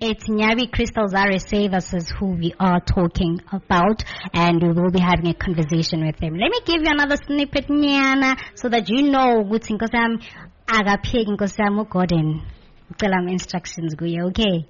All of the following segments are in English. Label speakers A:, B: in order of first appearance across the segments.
A: It's Nyabiiey Crystals RSA. This is who we are talking about, and we will be having a conversation with him. Let me give you another snippet, Nyana, so that you know what's in Kosam Agapig in Kosam Gordon. Tell him instructions, go, okay?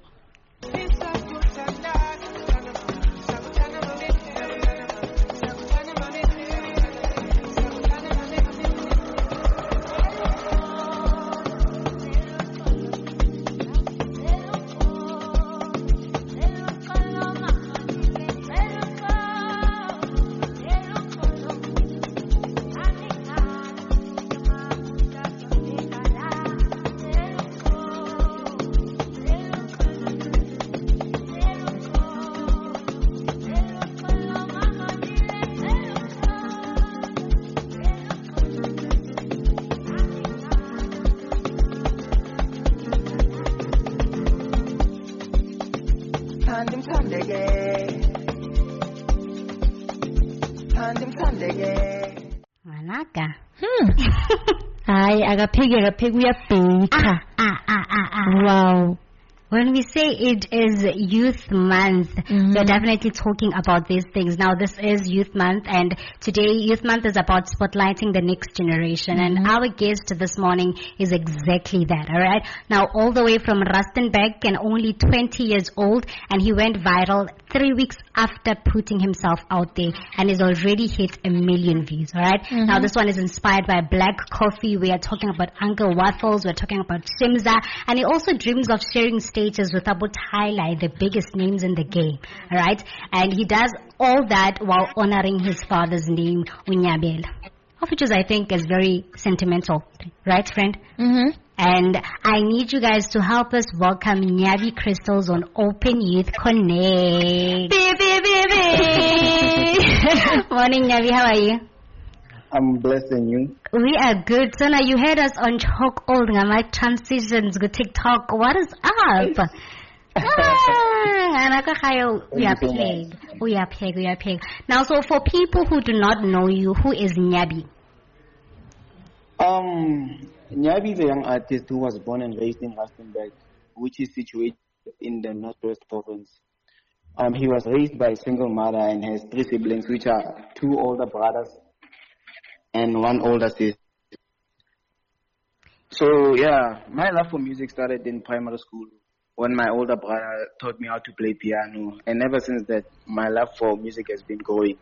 A: Manaka.
B: Agapig, we are baker. Wow.
A: When we say it is Youth Month, we're definitely talking about these things. Now, this is Youth Month, and today Youth Month is about spotlighting the next generation. And our guest this morning is exactly that, all right? Now, all the way from Rustenburg and only 20 years old, and he went viral 3 weeks after putting himself out there, and has already hit 1 million views, all right? Now, this one is inspired by black coffee. We are talking about Uncle Waffles. We're talking about Shimza, and he also dreams of sharing stages with Abu Highlight, the biggest names in the game, all right? And he does all that while honoring his father's name, Nyabiiey, which is, I think, is very sentimental, right, friend? And I need you guys to help us welcome Nyabiiey Crystals on Open Youth Connect. Morning, Nyabiiey. How are you?
C: I'm blessing you.
A: We are good. So now you heard us on Chalk Old my transitions go TikTok. What is up? We are peg. Now, so for people who do not know you, who is Nyabiiey?
C: Nyabiiey is a young artist who was born and raised in Rustenburg, which is situated in the Northwest Province. He was raised by a single mother and has 3 siblings, which are 2 older brothers and 1 older sister. So yeah, my love for music started in primary school when my older brother taught me how to play piano, and ever since that, my love for music has been growing,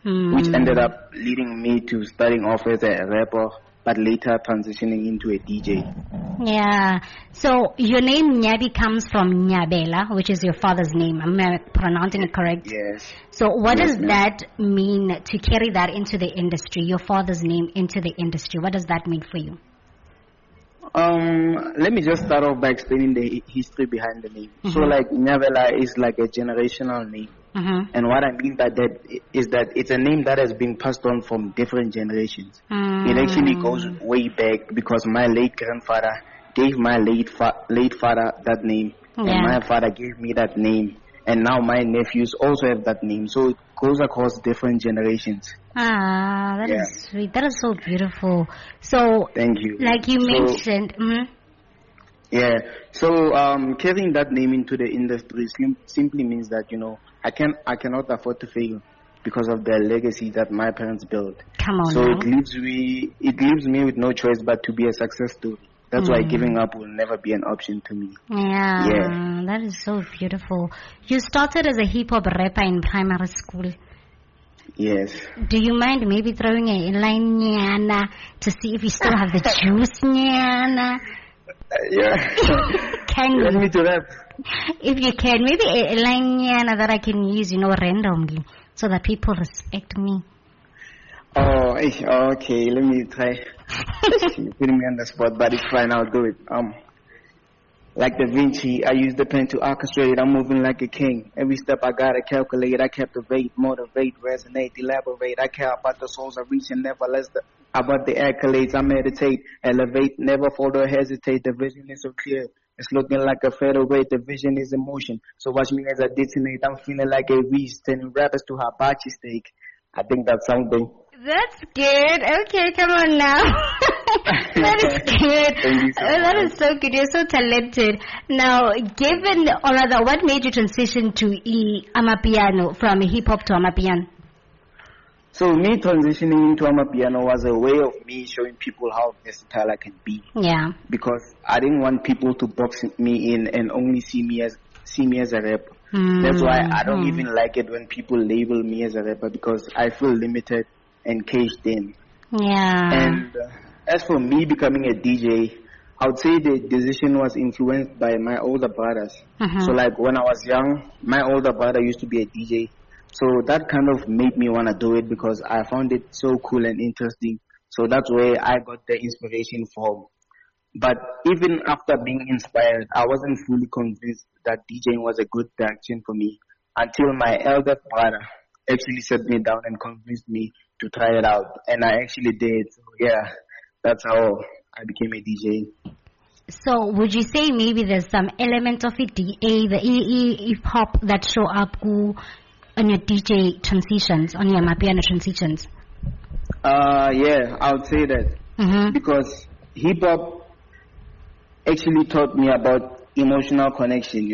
C: which ended up leading me to starting off as a rapper, but later transitioning into a DJ.
A: Yeah. So your name Nyabiiey comes from Nyabiiey, which is your father's name. Am I pronouncing it correct?
C: Yes.
A: So what does that mean to carry that into the industry, your father's name into the industry? What does that mean for you?
C: Let me just start off by explaining the history behind the name. So like Nyabiiey is like a generational name. And what I mean by that is that it's a name that has been passed on from different generations. It actually goes way back because my late grandfather gave my late father that name, and my father gave me that name, and now my nephews also have that name. So it goes across different generations.
A: That is sweet. That is so beautiful. So
C: thank you.
A: Like you mentioned.
C: Yeah. So carrying that name into the industry simply means that, you know, I cannot afford to fail because of the legacy that my parents built.
A: Come on.
C: So
A: now.
C: it leaves me with no choice but to be a success story. That's why giving up will never be an option to me.
A: Yeah, that is so beautiful. You started as a hip-hop rapper in primary school.
C: Yes.
A: Do you mind maybe throwing a line, Nyana, to see if you still have the juice, Nyana? Can you?
C: Want me to rap?
A: If you can, maybe a line, Nyana, that I can use, you know, randomly, so that people respect me.
C: Oh, okay. Let me try. You're putting me on the spot, but it's fine. I'll do it. Like Da Vinci, I use the pen to orchestrate. I'm moving like a king. Every step I gotta calculate. I captivate, motivate, resonate, elaborate. I care about the souls I reach and never less about the accolades. I meditate, elevate, never fall or hesitate. The vision is so clear. It's looking like a featherweight. The vision is emotion. So watch me as I detonate. I'm feeling like a beast, turning rappers to hibachi steak. I think that's something.
A: That's good. Okay, come on now. That is good.
C: Thank you so
A: That
C: much.
A: is so good. You're so talented. Now, given, or rather, what made you transition to amapiano, from hip hop to amapiano?
C: So me transitioning into Amapiano was a way of me showing people how versatile I can be.
A: Yeah.
C: Because I didn't want people to box me in and only see me as a rapper. That's why I don't even like it when people label me as a rapper, because I feel limited and caged in.
A: Yeah.
C: And as for me becoming a DJ, I would say the decision was influenced by my older brothers. So like when I was young, my older brother used to be a DJ. So that kind of made me want to do it because I found it so cool and interesting. So that's where I got the inspiration from. But even after being inspired, I wasn't fully convinced that DJing was a good direction for me until my elder brother actually sat me down and convinced me to try it out. And I actually did. So yeah, that's how I became a DJ.
A: So would you say maybe there's some element of it, the hip hop that show up on your DJ transitions, on your Amapiano transitions?
C: Yeah, I would say that. Because hip hop actually taught me about emotional connection,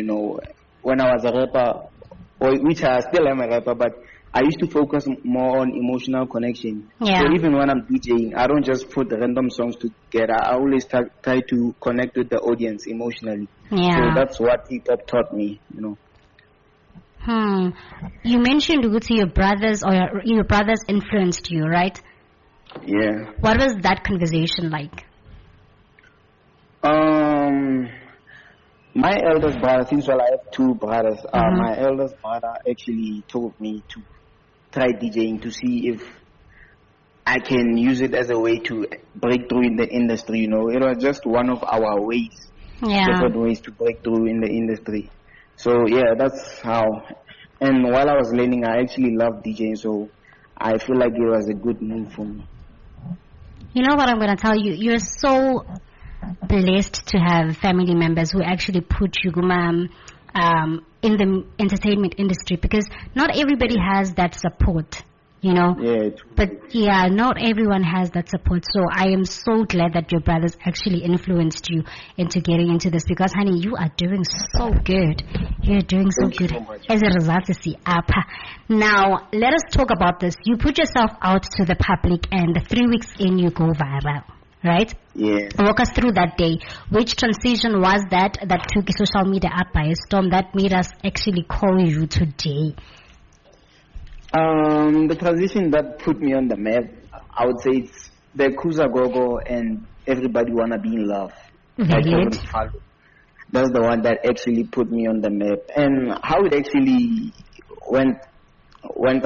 C: when I was a rapper, which I still am a rapper, but I used to focus more on emotional connection.
A: Yeah.
C: So even when I'm DJing, I don't just put random songs together. I always try to connect with the audience emotionally.
A: Yeah.
C: So that's what hip hop taught me,
A: You mentioned your brothers, or your brothers influenced you, right?
C: Yeah.
A: What was that conversation like?
C: My eldest brother, since I have two brothers, my eldest brother actually told me to try DJing to see if I can use it as a way to break through in the industry, It was just one of our ways, different ways to break through in the industry. So yeah, that's how. And while I was learning, I actually loved DJing, so I feel like it was a good move for me.
A: You know what I'm going to tell you? You're so blessed to have family members who actually put you in the entertainment industry, because not everybody has that support,
C: Yeah.
A: But yeah, not everyone has that support. So I am so glad that your brothers actually influenced you into getting into this, because honey, you are doing so good. You're doing so
C: Thank you
A: good.
C: so much.
A: As a result, you see, now let us talk about this. You put yourself out to the public, and 3 weeks in, you go viral, right?
C: Yeah.
A: Walk us through that day. Which transition was that took social media up by a storm, that made us actually call you today?
C: The transition that put me on the map, I would say it's the Kuza Gogo and Everybody Wanna Be in Love.
A: Brilliant.
C: That's the one that actually put me on the map. And how it actually went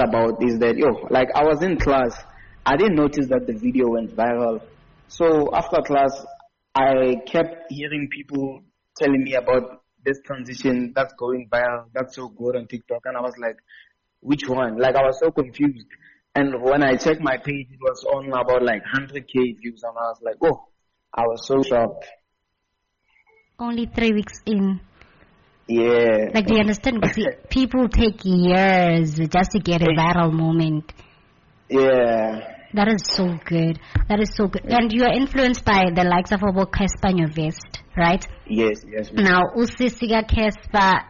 C: about is that, like I was in class, I didn't notice that the video went viral. So after class, I kept hearing people telling me about this transition that's going viral, that's so good on TikTok, and I was like, which one? Like I was so confused. And when I checked my page, it was on about like 100K views, and I was like, oh, I was so shocked.
A: Only 3 weeks in.
C: Yeah.
A: Like, do you understand? Because people take years just to get a viral moment.
C: Yeah.
A: That is so good. That is so good. And you are influenced by the likes of Obo Kespa and your vest, right?
C: Yes.
A: Now, Usisiga Kespa,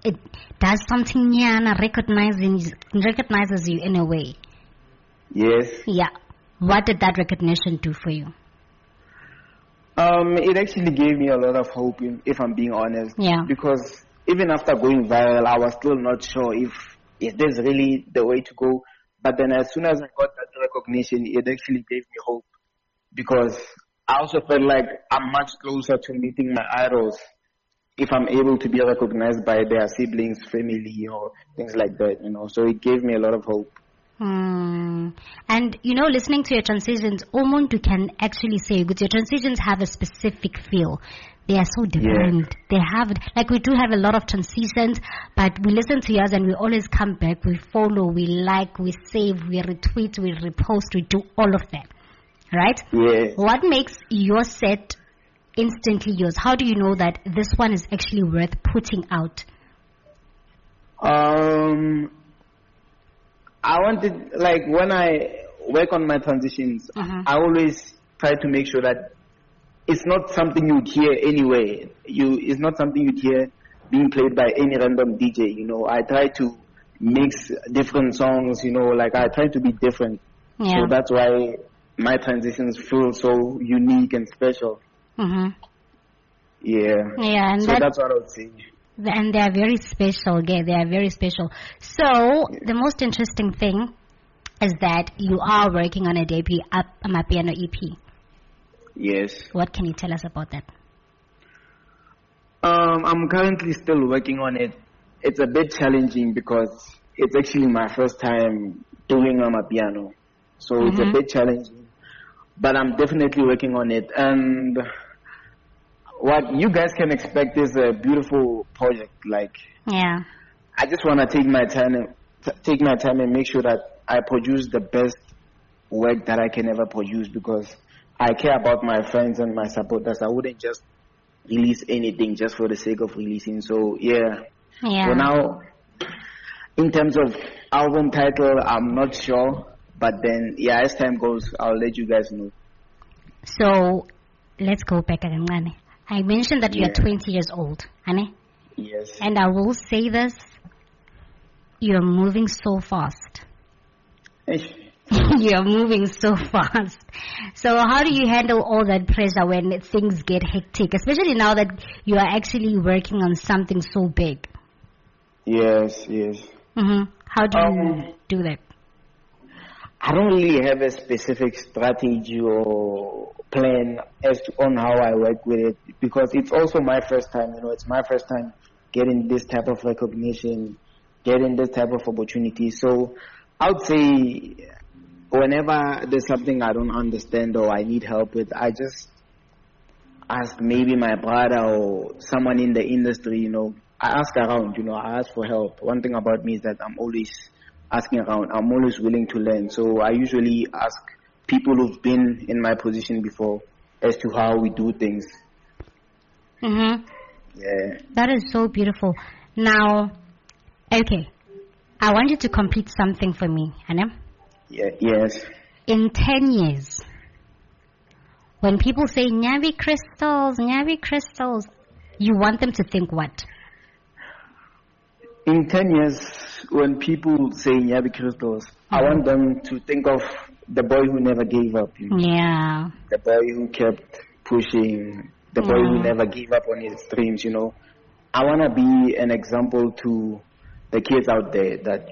A: it does something nyana, recognizes you in a way.
C: Yes.
A: Yeah. What did that recognition do for you?
C: It actually gave me a lot of hope, if I'm being honest.
A: Yeah.
C: Because even after going viral, I was still not sure if this is really the way to go. But then as soon as I got that recognition, it actually gave me hope. Because I also felt like I'm much closer to meeting my idols if I'm able to be recognized by their siblings, family, or things like that, So it gave me a lot of hope.
A: And listening to your transitions, Omuntu can actually say, because your transitions have a specific feel. They are so different. Yeah. They have, like we do have a lot of transitions, but we listen to yours and we always come back, we follow, we like, we save, we retweet, we repost, we do all of that. Right?
C: Yeah.
A: What makes your set instantly yours? How do you know that this one is actually worth putting out?
C: I wanted, like, when I work on my transitions, I always try to make sure that it's not something you'd hear anywhere. It's not something you'd hear being played by any random DJ. I try to mix different songs. Like I try to be different.
A: Yeah.
C: So that's why my transitions feel so unique and special.
A: Mm-hmm.
C: Yeah.
A: Yeah, and
C: so that's what I would say.
A: And they are very special. Yeah, they are very special. So the most interesting thing is that you are working on a debut Amapiano EP.
C: Yes.
A: What can you tell us about that?
C: I'm currently still working on it. It's a bit challenging because it's actually my first time doing Amapiano. So it's a bit challenging. But I'm definitely working on it. And what you guys can expect is a beautiful project. Like,
A: yeah,
C: I just want to take my time and make sure that I produce the best work that I can ever produce, because I care about my friends and my supporters. I wouldn't just release anything just for the sake of releasing. So yeah.
A: Yeah.
C: For now, in terms of album title, I'm not sure. But then, yeah, as time goes, I'll let you guys know.
A: So let's go back again. I mentioned that you are 20 years old, Ane?
C: Yes.
A: And I will say this, you're moving so fast. You're moving so fast. So how do you handle all that pressure when things get hectic, especially now that you are actually working on something so big?
C: Yes.
A: Mm-hmm. How do you do that?
C: I don't really have a specific strategy or plan on how I work with it, because it's also my first time. It's my first time getting this type of recognition, getting this type of opportunity. So I would say whenever there's something I don't understand or I need help with, I just ask maybe my brother or someone in the industry. I ask around. I ask for help. One thing about me is that I'm always asking around. I'm always willing to learn. So I usually ask people who've been in my position before as to how we do things.
A: Mm-hmm.
C: Yeah.
A: That is so beautiful. Now, okay, I want you to complete something for me, Anna.
C: Yeah. Yes.
A: In 10 years, when people say Nyabiiey crystals, you want them to think what?
C: In 10 years, when people say Nyabiiey crystals, I want them to think of the boy who never gave up.
A: Yeah.
C: The boy who kept pushing. The boy who never gave up on his dreams. I want to be an example to the kids out there that,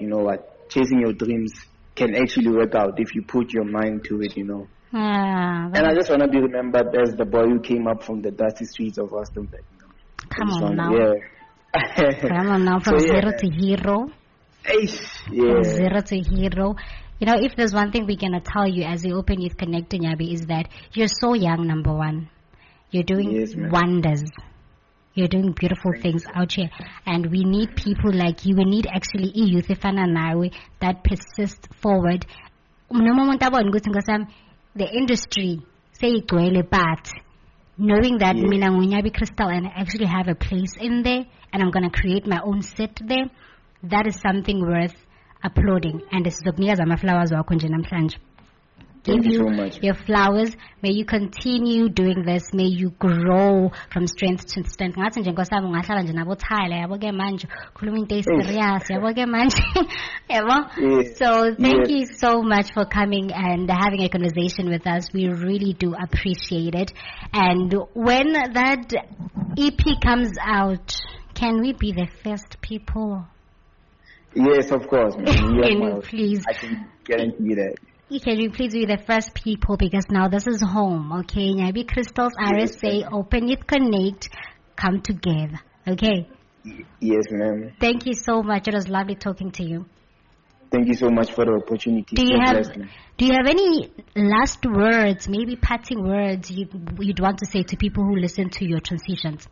C: chasing your dreams can actually work out if you put your mind to it.
A: Yeah.
C: And I just want to be remembered as the boy who came up from the dusty streets of Rustenburg.
A: Come on now.
C: Yeah.
A: Come on now, from zero to hero.
C: Yeah.
A: From zero to hero. If there's one thing we're going to tell you as the Open Youth Connect Nyabiiey is that you're so young, number one. You're doing wonders. You're doing beautiful things out here. And we need people like you. We need actually youth that persist forward. The industry, say but knowing that mina Nyabiiey Crystal and I actually have a place in there and I'm going to create my own set there, that is something worth applauding. And this is the flowers give
C: Thank you
A: you
C: so much.
A: your flowers. May you continue doing this. May you grow from strength to strength. So thank you so much for coming and having a conversation with us. We really do appreciate it. And when that EP comes out, can we be the first people?
C: Yes, of course.
A: Can you please?
C: I can guarantee that.
A: Can you please be the first people, because now this is home, okay? Nyabiiey Crystals, RSA, Open Youth Connect, come together, okay?
C: Yes, ma'am.
A: Thank you so much. It was lovely talking to you.
C: Thank you so much for the opportunity.
A: Do you have any last words, maybe parting words you'd want to say to people who listen to your transitions?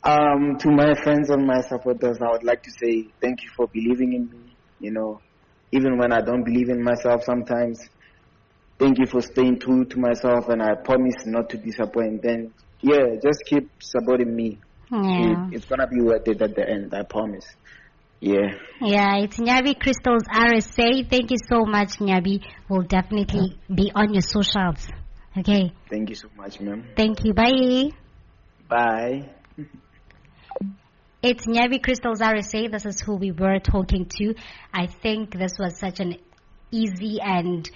C: To my friends and my supporters, I would like to say thank you for believing in me, even when I don't believe in myself sometimes. Thank you for staying true to myself, and I promise not to disappoint. Then, just keep supporting me.
A: Yeah.
C: It's going to be worth it at the end, I promise. Yeah.
A: Yeah, it's Nyabiiey Crystals RSA. Thank you so much, Nyabiiey. We'll definitely be on your socials. Okay.
C: Thank you so much, ma'am.
A: Thank you. Bye.
C: Bye.
A: It's Nyabiiey Crystals RSA. This is who we were talking to. I think this was such an easy and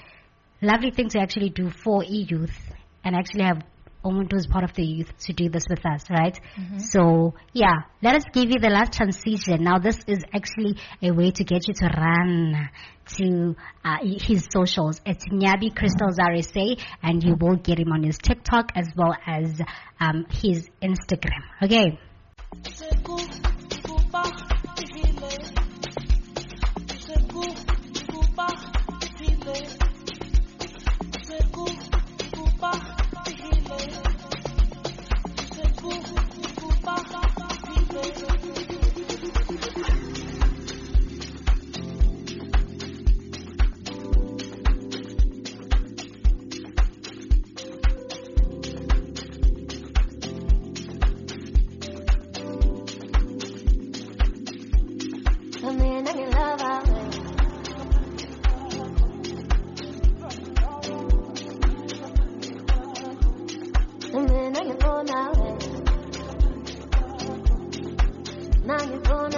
A: lovely thing to actually do for e-youth and actually have Omuntu as part of the youth to do this with us, right? So, yeah, let us give you the last transition. Now, this is actually a way to get you to run to his socials. It's Nyabiiey Crystals RSA, and you will get him on his TikTok as well as his Instagram. Okay.
D: Now you're gone